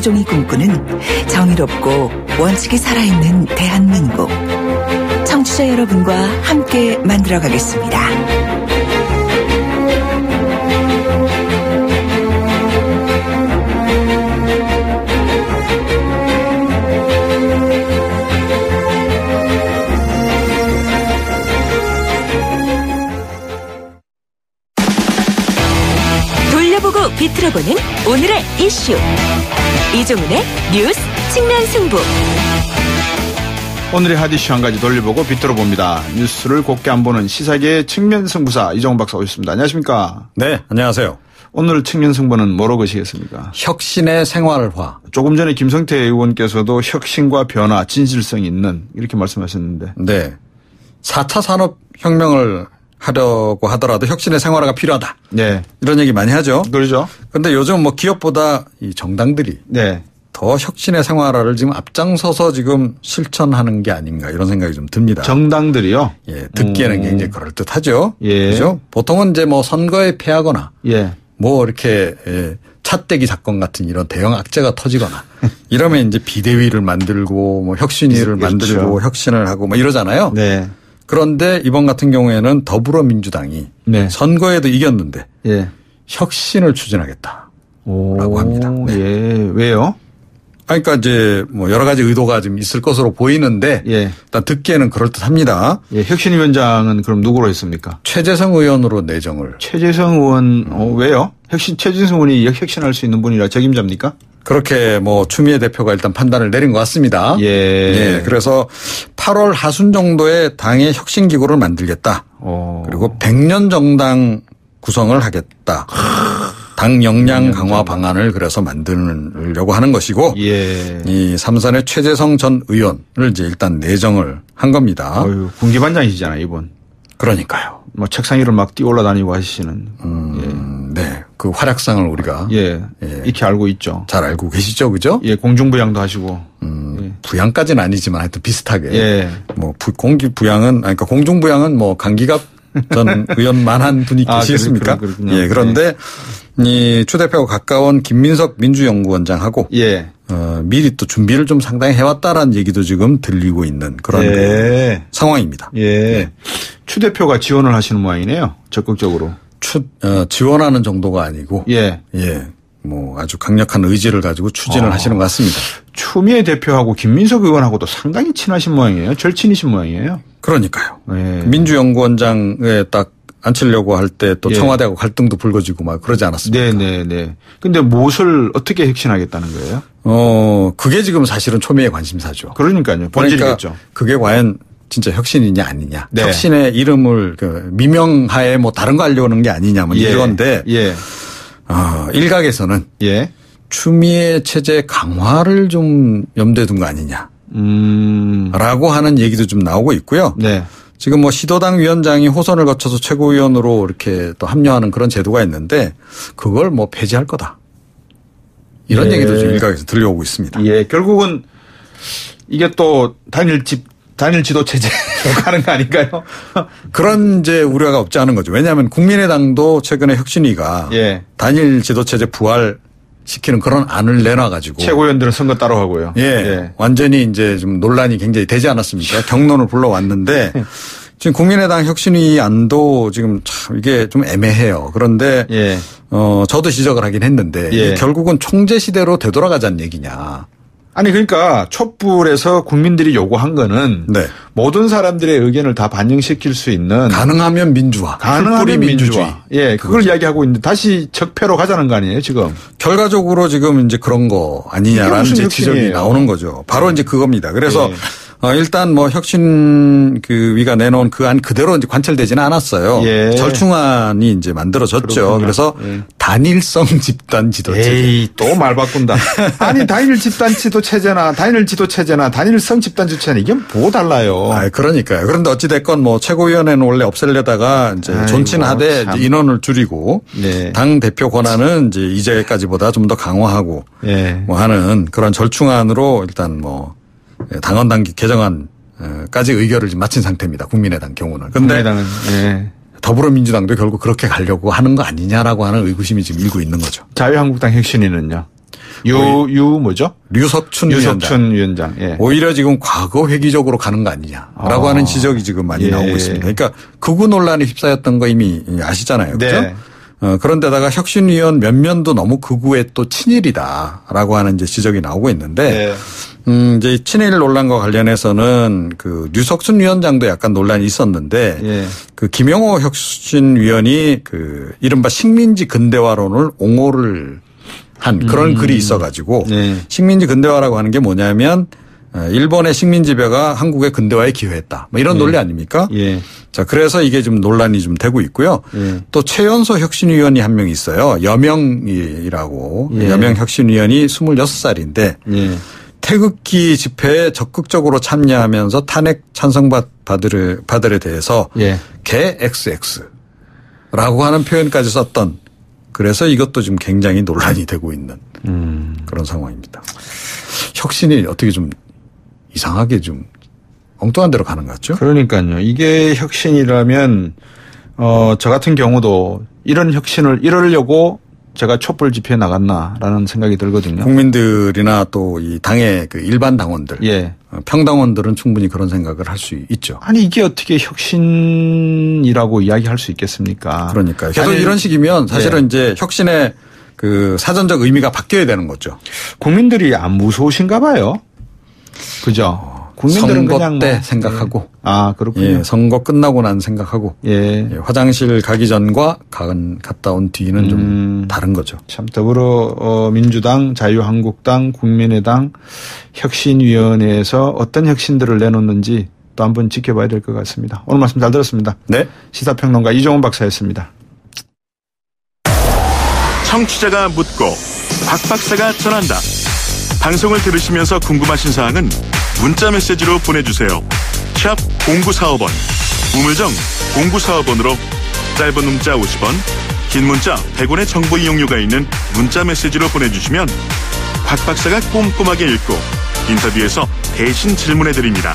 김수종이 꿈꾸는 정의롭고 원칙이 살아있는 대한민국. 청취자 여러분과 함께 만들어가겠습니다. 돌려보고 비틀어보는 오늘의 이슈. 이종훈의 뉴스 측면 승부. 오늘의 핫 이슈 한 가지 돌려보고 비틀어봅니다. 뉴스를 곱게 안 보는 시사계의 측면 승부사 이종훈 박사 오셨습니다. 안녕하십니까? 네, 안녕하세요. 오늘 측면 승부는 뭐로 거시겠습니까? 혁신의 생활화. 조금 전에 김성태 의원께서도 혁신과 변화, 진실성 있는 이렇게 말씀하셨는데. 네. 4차 산업혁명을 하려고 하더라도 혁신의 생활화가 필요하다. 네. 이런 얘기 많이 하죠. 그러죠. 그런데 요즘 뭐 기업보다 이 정당들이 네. 더 혁신의 생활화를 지금 앞장서서 지금 실천하는 게 아닌가 이런 생각이 좀 듭니다. 정당들이요? 예, 듣기에는 굉장히 그럴듯하죠. 예. 그렇죠? 보통은 이제 뭐 선거에 패하거나 예. 뭐 이렇게 찻대기 사건 같은 이런 대형 악재가 터지거나 이러면 이제 비대위를 만들고 뭐 혁신위를 그렇죠. 만들고 혁신을 하고 뭐 이러잖아요. 네. 그런데 이번 같은 경우에는 더불어민주당이 네. 선거에도 이겼는데 예. 혁신을 추진하겠다라고 합니다. 네. 예. 왜요? 그러니까 이제 뭐 여러 가지 의도가 좀 있을 것으로 보이는데 예. 일단 듣기에는 그럴듯합니다. 예. 혁신위원장은 그럼 누구로 했습니까? 최재성 의원으로 내정을. 최재성 의원 왜요? 최재성 의원이 혁신할 수 있는 분이라 적임자입니까? 그렇게 뭐 추미애 대표가 일단 판단을 내린 것 같습니다. 예. 예. 그래서 8월 하순 정도에 당의 혁신 기구를 만들겠다. 그리고 100년 정당 구성을 하겠다. 당 역량 강화 방안을 그래서 만들려고 하는 것이고, 예. 이 삼선의 최재성 전 의원을 이제 일단 내정을 한 겁니다. 어휴, 군기반장이시잖아요, 이분. 그러니까요. 뭐 책상 위를 막 뛰어 올라다니고 하시는. 네. 그 활약상을 우리가. 예. 익히 알고 있죠. 잘 알고 계시죠, 그죠? 예, 공중부양도 하시고. 예. 부양까지는 아니지만 하여튼 비슷하게. 예. 뭐 그러니까 공중부양은 뭐 강기갑 전 의원만 한 분이 계시겠습니까? 예, 그런데 이 추 대표가 가까운 김민석 민주연구원장하고 예. 미리 또 준비를 좀 상당히 해왔다라는 얘기도 지금 들리고 있는 그런 예. 상황입니다. 예. 추 대표가 지원을 하시는 모양이네요. 적극적으로. 지원하는 정도가 아니고. 예. 예. 뭐 아주 강력한 의지를 가지고 추진을 하시는 것 같습니다. 추미애 대표하고 김민석 의원하고도 상당히 친하신 모양이에요. 절친이신 모양이에요. 그러니까요. 예. 민주연구원장에 딱 앉히려고 할 때 또 예. 청와대하고 갈등도 불거지고 막 그러지 않았습니까? 네네네. 근데 무엇을 어떻게 혁신하겠다는 거예요? 그게 지금 사실은 초미의 관심사죠. 그러니까요. 본질이겠죠. 그러니까 그게 과연 진짜 혁신이냐 아니냐. 네. 혁신의 이름을 미명하에 뭐 다른 거 하려는 게 아니냐 뭐 이런데. 예. 일각에서는. 예. 추미애 체제 강화를 좀 염두에 둔 거 아니냐. 라고 하는 얘기도 좀 나오고 있고요. 네. 지금 뭐 시도당 위원장이 호선을 거쳐서 최고위원으로 이렇게 또 합류하는 그런 제도가 있는데 그걸 뭐 폐지할 거다. 이런 예. 얘기도 지금 일각에서 들려오고 있습니다. 예. 결국은 이게 또 단일 지도 체제로 가는 거 아닌가요? 그런 이제 우려가 없지 않은 거죠. 왜냐하면 국민의당도 최근에 혁신위가 예. 단일 지도 체제 부활시키는 그런 안을 내놔가지고 최고위원들은 선거 따로 하고요. 예. 완전히 이제 좀 논란이 굉장히 되지 않았습니까? 경론을 불러왔는데 지금 국민의당 혁신위 안도 지금 참 이게 좀 애매해요. 그런데 예. 저도 지적을 하긴 했는데 예. 결국은 총재 시대로 되돌아가자는 얘기냐. 아니 그러니까 촛불에서 국민들이 요구한 거는 네. 모든 사람들의 의견을 다 반영시킬 수 있는 가능하면 민주화. 가능하면 민주주의. 예, 그걸 그렇죠. 이야기하고 있는데 다시 적폐로 가자는 거 아니에요, 지금. 결과적으로 지금 이제 그런 거 아니냐라는 이게 무슨 이제 지적이 혁신이에요. 나오는 거죠. 바로 이제 그겁니다. 그래서 예. 일단 뭐 혁신 위가 내놓은 그 안 그대로 이제 관철되지는 않았어요. 예. 절충안이 이제 만들어졌죠. 그렇구나. 그래서 예. 단일성 집단 지도체제. 에이, 또 말 바꾼다. 아니, 단일 집단 지도 체제나 단일성 집단 지도 체제는 이게 뭐 달라요? 그러니까요. 그런데 어찌됐건 뭐 최고위원회는 원래 없애려다가 이제 아이고, 존친하되 참. 이제 인원을 줄이고 네. 당 대표 권한은 이제 이제까지보다 좀 더 강화하고 예. 뭐 하는 그런 절충안으로 일단 뭐 당원 단계 개정안까지 의결을 지금 마친 상태입니다. 국민의당 경우는. 그런데 국민의당은 예. 더불어민주당도 결국 그렇게 가려고 하는 거 아니냐라고 하는 의구심이 지금 일고 있는 거죠. 자유한국당 혁신위는요? 뭐죠? 류석춘 위원장. 예. 오히려 지금 과거 회귀적으로 가는 거 아니냐라고 하는 지적이 지금 많이 나오고 있습니다. 그러니까 극우 논란에 휩싸였던 거 이미 아시잖아요. 그렇죠? 네. 그런데다가 혁신위원 몇몇도 너무 극우의 또 친일이다라고 하는 이제 지적이 나오고 있는데 이제 친일 논란과 관련해서는 그 류석순 위원장도 약간 논란이 있었는데 그 김영호 혁신위원이 그 이른바 식민지 근대화론을 옹호를 한 그런 글이 있어가지고 식민지 근대화라고 하는 게 뭐냐면 일본의 식민지배가 한국의 근대화에 기여했다. 뭐 이런 논리 아닙니까? 자, 그래서 이게 좀 논란이 좀 되고 있고요. 또 최연소 혁신위원이 한 명 있어요. 여명이라고. 여명 혁신위원이 26살인데 태극기 집회에 적극적으로 참여하면서 탄핵 찬성받으에 대해서 개 XX라고 하는 표현까지 썼던 그래서 이것도 지금 굉장히 논란이 되고 있는 그런 상황입니다. 혁신이 어떻게 좀 이상하게 좀 엉뚱한 데로 가는 것 같죠? 그러니까요. 이게 혁신이라면 저 같은 경우도 이런 혁신을 이루려고 제가 촛불 집회에 나갔나라는 생각이 들거든요. 국민들이나 또 이 당의 그 일반 당원들, 평당원들은 충분히 그런 생각을 할 수 있죠. 아니 이게 어떻게 혁신이라고 이야기할 수 있겠습니까? 그러니까요. 계속 이런 식이면 사실은 이제 혁신의 그 사전적 의미가 바뀌어야 되는 거죠. 국민들이 안 무서우신가 봐요. 그죠? 국민들은 선거 그냥 때 생각하고. 아, 그렇군요. 선거 끝나고 난 생각하고. 화장실 가기 전과 갔다 온 뒤는 좀 다른 거죠. 참 더불어민주당, 자유한국당, 국민의당 혁신위원회에서 어떤 혁신들을 내놓는지 또 한번 지켜봐야 될 것 같습니다. 오늘 말씀 잘 들었습니다. 네. 시사평론가 이종훈 박사였습니다. 청취자가 묻고 박 박사가 전한다. 방송을 들으시면서 궁금하신 사항은 문자 메시지로 보내주세요. 샵 0945번 우물정 0945번으로 짧은 문자 50원 긴 문자 100원의 정보 이용료가 있는 문자 메시지로 보내주시면 박 박사가 꼼꼼하게 읽고 인터뷰에서 대신 질문해드립니다.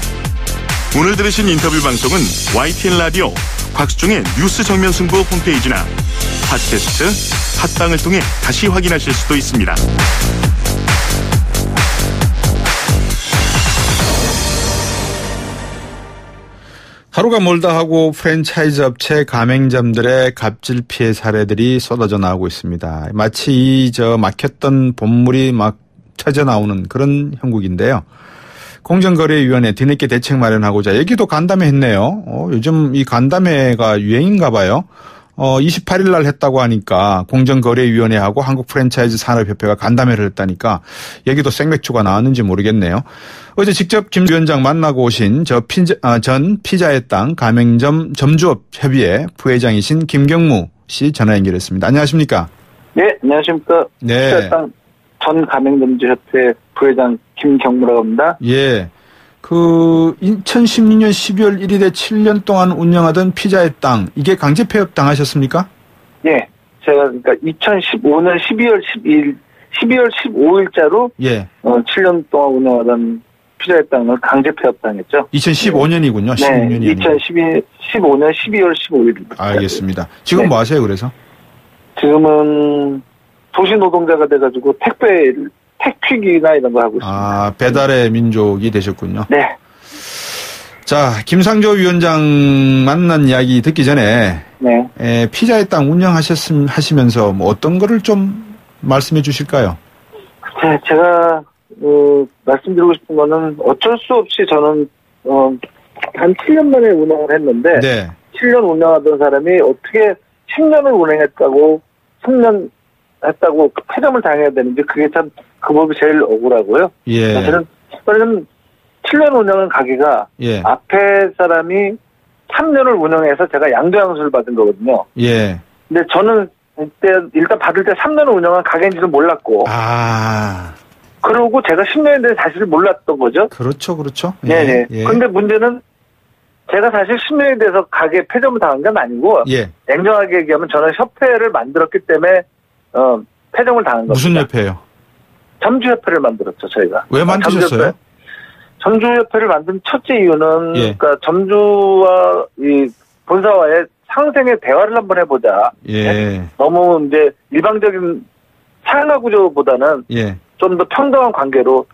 오늘 들으신 인터뷰 방송은 YTN 라디오 곽수종의 뉴스 정면 승부 홈페이지나 팟캐스트 팟빵을 통해 다시 확인하실 수도 있습니다. 하루가 멀다 하고 프랜차이즈 업체 가맹점들의 갑질 피해 사례들이 쏟아져 나오고 있습니다. 마치 막혔던 본물이 막 터져 나오는 그런 형국인데요. 공정거래위원회 뒤늦게 대책 마련하고자 얘기도 간담회 했네요. 요즘 이 간담회가 유행인가 봐요. 28일 날 했다고 하니까 공정거래위원회하고 한국프랜차이즈산업협회가 간담회를 했다니까 얘기도 생맥주가 나왔는지 모르겠네요. 어제 직접 김 위원장 만나고 오신 전 피자의 땅 가맹점 점주업 협의회 부회장이신 김경무 씨 전화 연결했습니다. 안녕하십니까? 네, 안녕하십니까? 네. 피자의 땅 전 가맹점주협회 부회장 김경무라고 합니다. 예. 2016년 12월 1일에 7년 동안 운영하던 피자의 땅, 이게 강제 폐업 당하셨습니까? 예. 제가 그러니까 2015년 12월 15일자로 7년 동안 운영하던 피자의 땅을 강제 폐업 당했죠. 2015년이군요. 16년이. 네. 2015년 12월 15일입니다. 알겠습니다. 지금 뭐 하세요, 그래서? 지금은 도시 노동자가 돼가지고 택튀기나 이런 거 하고 있습니다. 아, 배달의 민족이 되셨군요. 네. 자, 김상조 위원장 만난 이야기 듣기 전에 피자의 땅 운영하시면서 뭐 어떤 거를 좀 말씀해 주실까요? 네, 제가 말씀드리고 싶은 거는 어쩔 수 없이 저는 한 7년 만에 운영을 했는데 7년 운영하던 사람이 어떻게 10년을 운영했다고 3년 했다고 폐점을 당해야 되는데 그게 참 그 법이 제일 억울하고요. 사실은 7년 운영한 가게가 앞에 사람이 3년을 운영해서 제가 양도양수를 받은 거거든요. 근데 저는 그때 일단 받을 때 3년을 운영한 가게인지도 몰랐고. 그러고 제가 10년에 대해 사실을 몰랐던 거죠. 그렇죠. 네네. 근데 문제는 제가 사실 10년에 대해서 가게 폐점을 당한 건 아니고. 냉정하게 얘기하면 저는 협회를 만들었기 때문에 폐점을 당한 겁니다. 무슨 협회예요? 점주협회를 만들었죠, 저희가. 왜 만드셨어요? 점주협회를 만든 첫째 이유는 그러니까 점주와 이 본사와의 상생의 대화를 한번 해보자. 너무 이제 일방적인 상하 구조보다는 좀 더 평등한 관계로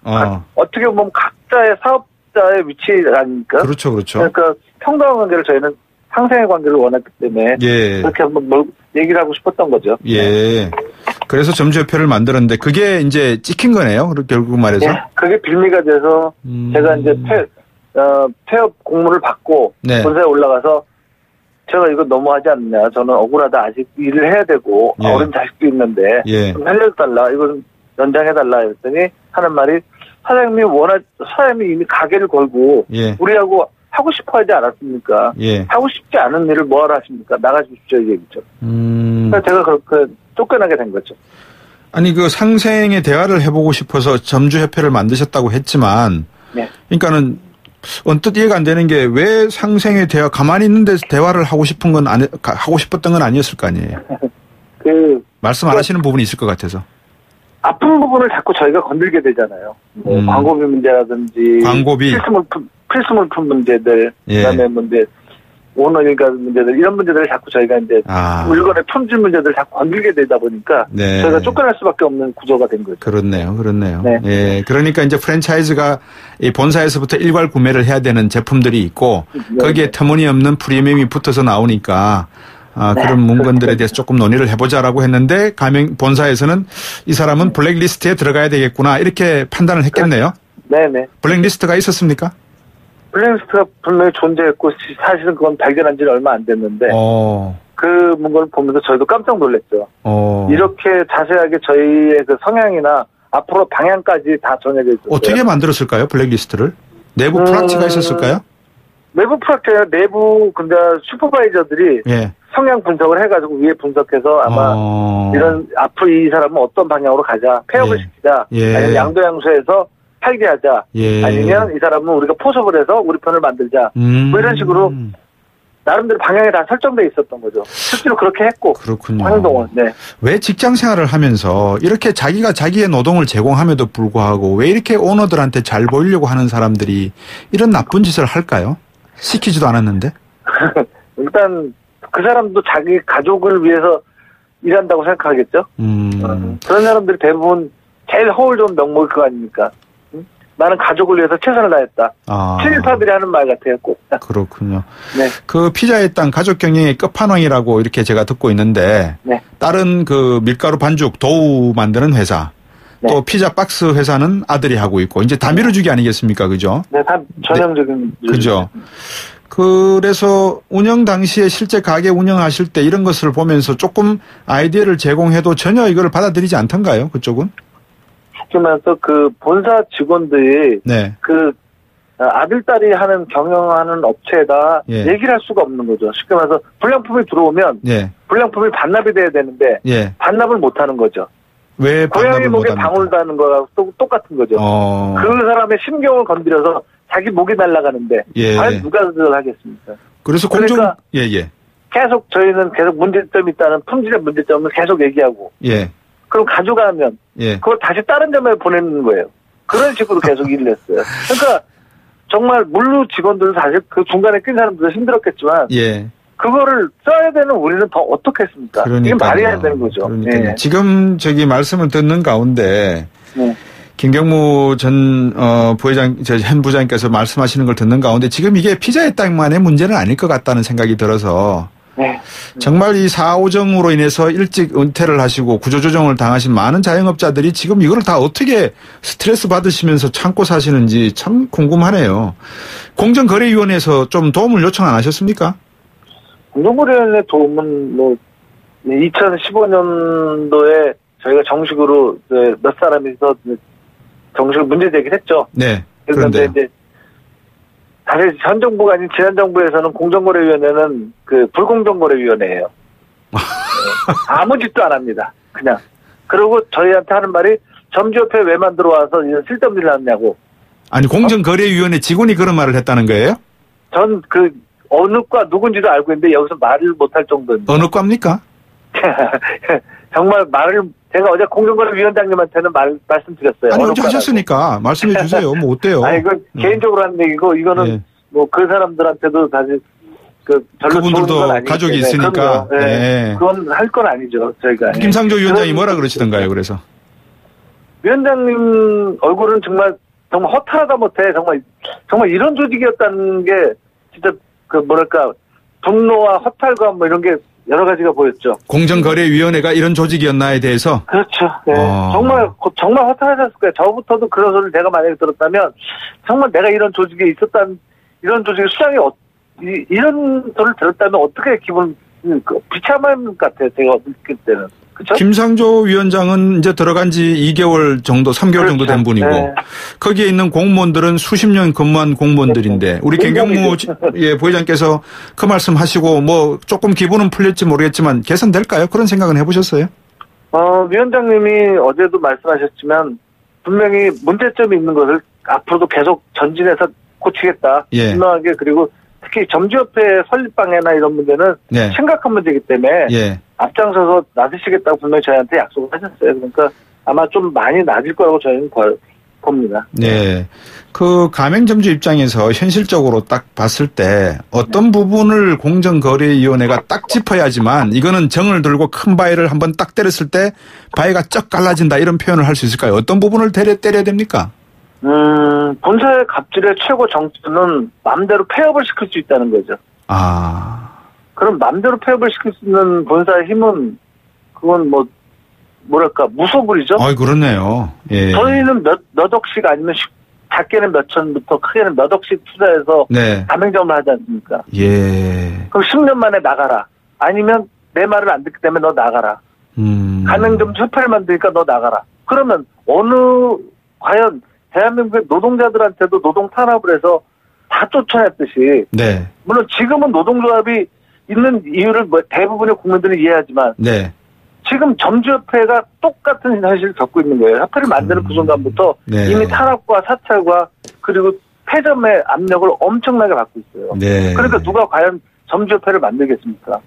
어떻게 보면 각자의 사업자의 위치라니까. 그렇죠, 그렇죠. 그러니까 평등한 관계를 저희는 상생의 관계를 원했기 때문에 그렇게 한번 얘기를 하고 싶었던 거죠. 예. 그래서 점주협회를 만들었는데 그게 이제 찍힌 거네요. 결국 말해서. 네, 그게 빌미가 돼서 제가 이제 폐업 공문을 받고 본사에 올라가서 제가 이거 너무하지 않느냐. 저는 억울하다. 아직 일을 해야 되고 어린 자식도 있는데 좀 살려달라. 이건 연장해달라 했더니 하는 말이 사장님이 이미 가게를 걸고 우리하고 하고 싶어 하지 않았습니까? 하고 싶지 않은 일을 뭐하러 하십니까? 나가주십시오. 이 얘기죠. 그래서 제가 그렇게 쫓겨나게 된 거죠. 아니 그 상생의 대화를 해보고 싶어서 점주협회를 만드셨다고 했지만 그러니까는 언뜻 이해가 안 되는 게 왜 상생의 대화 가만히 있는데 대화를 하고 싶었던 건 아니었을 거 아니에요. 말씀 안 하시는 부분이 있을 것 같아서. 아픈 부분을 자꾸 저희가 건들게 되잖아요. 광고비 문제라든지 광고비 필수물품 문제들 그다음에 문제 오너니까 문제들 이런 문제들을 자꾸 저희가 이제 물건의 품질 문제들을 자꾸 건들게 되다 보니까 저희가 쫓겨날 수밖에 없는 구조가 된 거죠. 그렇네요. 예, 그러니까 이제 프랜차이즈가 이 본사에서부터 일괄 구매를 해야 되는 제품들이 있고 거기에 터무니없는 프리미엄이 붙어서 나오니까 그런 문건들에 대해서 조금 논의를 해보자라고 했는데 본사에서는 이 사람은 블랙리스트에 들어가야 되겠구나 이렇게 판단을 했겠네요. 네네. 블랙리스트가 있었습니까? 블랙리스트가 분명히 존재했고 사실은 그건 발견한 지는 얼마 안 됐는데 그 문건을 보면서 저희도 깜짝 놀랐죠. 이렇게 자세하게 저희의 그 성향이나 앞으로 방향까지 다 정해져 있었어요. 어떻게 만들었을까요? 블랙리스트를? 내부 프락치가 있었을까요? 내부 프락치가 내부 근데 슈퍼바이저들이 성향 분석을 해가지고 위에 분석해서 아마 이런 앞으로 이 사람은 어떤 방향으로 가자. 폐업을 시키자. 아니면 양도양수해서 팔게 하자. 아니면 이 사람은 우리가 포섭을 해서 우리 편을 만들자. 뭐 이런 식으로 나름대로 방향이 다 설정돼 있었던 거죠. 실제로 그렇게 했고. 그렇군요. 행동은. 왜 직장 생활을 하면서 이렇게 자기가 자기의 노동을 제공함에도 불구하고 왜 이렇게 오너들한테 잘 보이려고 하는 사람들이 이런 나쁜 짓을 할까요? 시키지도 않았는데. 일단 그 사람도 자기 가족을 위해서 일한다고 생각하겠죠. 그런 사람들이 대부분 제일 허울 좋은 명목이 그거 아닙니까? 나는 가족을 위해서 최선을 다했다. 친일파들이 하는 말 같아요. 꼭. 그렇군요. 그 피자의 땅 가족 경영의 끝판왕이라고 이렇게 제가 듣고 있는데 다른 그 밀가루 반죽 도우 만드는 회사 또 피자 박스 회사는 아들이 하고 있고 이제 다 밀어주기 아니겠습니까? 그죠? 네, 다 전형적인. 그죠. 그래서 운영 당시에 실제 가게 운영하실 때 이런 것을 보면서 조금 아이디어를 제공해도 전혀 이걸 받아들이지 않던가요? 그쪽은? 그러면서 그 본사 직원들이 그 아들딸이 경영하는 업체에다 얘기를 할 수가 없는 거죠. 쉽게 말해서 불량품이 들어오면 불량품이 반납이 돼야 되는데 반납을 못 하는 거죠. 왜 고양이 목에 방울 다는 거랑 똑같은 거죠. 그 사람의 심경을 건드려서 자기 목이 날아가는데 과연 누가 그걸 하겠습니까? 그래서 그러니까 계속 저희는 계속 문제점이 있다는 품질의 문제점을 계속 얘기하고 그럼 가져가면 그걸 다시 다른 점에 보내는 거예요. 그런 식으로 계속 일을 했어요. 그러니까 정말 물류 직원들은 사실 그 중간에 낀 사람들도 힘들었겠지만 그거를 써야 되는 우리는 더 어떻게 했습니까? 이게 말이 안 되는 거죠. 지금 말씀을 듣는 가운데 김경무 전 부회장, 현 부장님께서 말씀하시는 걸 듣는 가운데 지금 이게 피자의 땅만의 문제는 아닐 것 같다는 생각이 들어서 정말 이 4.5정으로 인해서 일찍 은퇴를 하시고 구조조정을 당하신 많은 자영업자들이 지금 이걸 다 어떻게 스트레스 받으시면서 참고 사시는지 참 궁금하네요. 공정거래위원회에서 좀 도움을 요청 안 하셨습니까? 공정거래위원회 도움은 2015년도에 저희가 정식으로 몇 사람이서 정식으로 문제 제기를 했죠. 그런데 이제 사실 현 정부가 아닌 지난 정부에서는 공정거래위원회는 그 불공정거래위원회예요. 아무 짓도 안 합니다. 그냥. 그리고 저희한테 하는 말이 점주협회 왜 만들어 와서 이런 쓸데없는 일을 하느냐고. 아니 공정거래위원회 직원이 그런 말을 했다는 거예요? 전 그 어느 과 누군지도 알고 있는데 여기서 말을 못할 정도입니다. 어느 과입니까? 정말 제가 어제 공정거래위원장님한테는 말씀드렸어요. 아니 어제 하셨으니까 말씀해 주세요. 뭐 어때요? 이건 개인적으로 하는 얘기고 이거는 뭐 그 사람들한테도 사실 별로 그분들도 가족이 있으니까. 그건 할 건 아니죠 저희가. 김상조 위원장이 뭐라 그러시던가요? 그래서 위원장님 얼굴은 정말 허탈하다 못해 정말 이런 조직이었다는 게 진짜 분노와 허탈감 뭐 이런 게 여러 가지가 보였죠. 공정거래위원회가 이런 조직이었나에 대해서? 그렇죠. 네. 정말 허탈하셨을 거예요. 저부터도 그런 소리를 내가 만약에 들었다면 정말 내가 이런 조직에 있었다는 이런 조직의 수장이 이런 소리를 들었다면 어떻게 기분 비참한 것 같아요. 제가 느낄 때는. 그렇죠? 김상조 위원장은 이제 들어간 지 2개월 정도, 3개월 정도 된 분이고 네. 거기에 있는 공무원들은 수십 년 근무한 공무원들인데 우리 김경무 부회장께서 그 말씀 하시고 뭐 조금 기분은 풀릴지 모르겠지만 개선될까요? 그런 생각은 해보셨어요? 위원장님이 어제도 말씀하셨지만 분명히 문제점이 있는 것을 앞으로도 계속 전진해서 고치겠다. 분명하게 그리고 특히 점주협회 설립 방해나 이런 문제는 심각한 문제이기 때문에 앞장서서 나서시겠다고 분명히 저희한테 약속을 하셨어요. 그러니까 아마 좀 많이 낮을 거라고 저희는 봅니다. 네. 그 가맹점주 입장에서 현실적으로 딱 봤을 때 어떤 부분을 공정거래위원회가 딱 짚어야지만 이거는 정을 들고 큰 바위를 한번 딱 때렸을 때 바위가 쩍 갈라진다 이런 표현을 할 수 있을까요? 어떤 부분을 때려야 됩니까? 본사의 갑질의 최고 정점은 마음대로 폐업을 시킬 수 있다는 거죠. 그럼 마음대로 폐업을 시킬 수 있는 본사의 힘은 그건 무소불이죠. 그렇네요. 예. 저희는 몇 억씩 아니면 작게는 몇 천부터 크게는 몇 억씩 투자해서 가맹점을 하지 않습니까? 예. 그럼 10년 만에 나가라. 아니면 내 말을 안 듣기 때문에 너 나가라. 가맹점 협회를 만드니까 너 나가라. 그러면 과연 대한민국의 노동자들한테도 노동 탄압을 해서 다 쫓아냈듯이 물론 지금은 노동조합이 있는 이유를 대부분의 국민들은 이해하지만 지금 점주협회가 똑같은 현실을 겪고 있는 거예요. 협회를 만드는 그 순간부터 이미 탄압과 사찰과 그리고 폐점의 압력을 엄청나게 받고 있어요. 그러니까 누가 과연 점주협회를 만들겠습니까?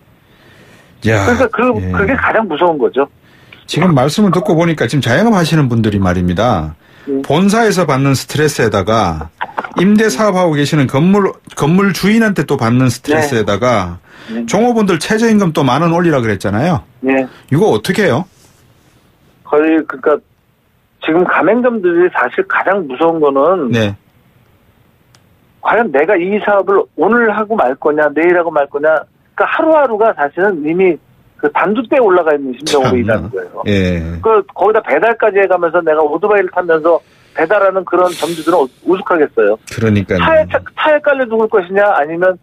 그러니까 그게 가장 무서운 거죠. 지금 말씀을 듣고 보니까 지금 자영업 하시는 분들이 말입니다. 본사에서 받는 스트레스에다가 임대 사업하고 계시는 건물 주인한테 또 받는 스트레스에다가 종업원들 최저임금 또 10,000원 올리라 그랬잖아요. 이거 어떻게 해요? 그러니까 지금 가맹점들이 사실 가장 무서운 거는 과연 내가 이 사업을 오늘 하고 말 거냐 내일 하고 말 거냐 그러니까 하루하루가 사실은 이미 그 단두대에 올라가 있는 심정으로 일하는 거예요. 거기다 배달까지 해가면서 내가 오토바이를 타면서 배달하는 그런 점주들은 오죽하겠어요. 그러니까요. 차에 깔려 죽을 것이냐 아니면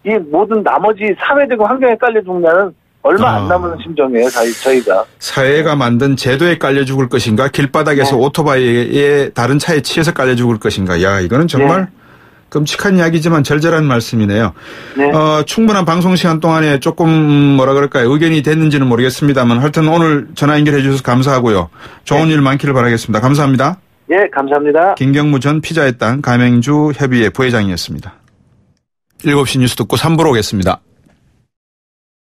이 모든 나머지 사회적 환경에 깔려 죽냐는 얼마 안 남은 심정이에요. 저희가. 사회가 만든 제도에 깔려 죽을 것인가 길바닥에서 오토바이에 다른 차에 치여서 깔려 죽을 것인가. 야 이거는 정말 끔찍한 이야기지만 절절한 말씀이네요. 충분한 방송 시간 동안에 조금 의견이 됐는지는 모르겠습니다만 하여튼 오늘 전화 연결해 주셔서 감사하고요. 좋은 일 많기를 바라겠습니다. 감사합니다. 감사합니다. 김경무 전 피자의 땅 가맹주 협의회 부회장이었습니다. 7시 뉴스 듣고 3부로 오겠습니다.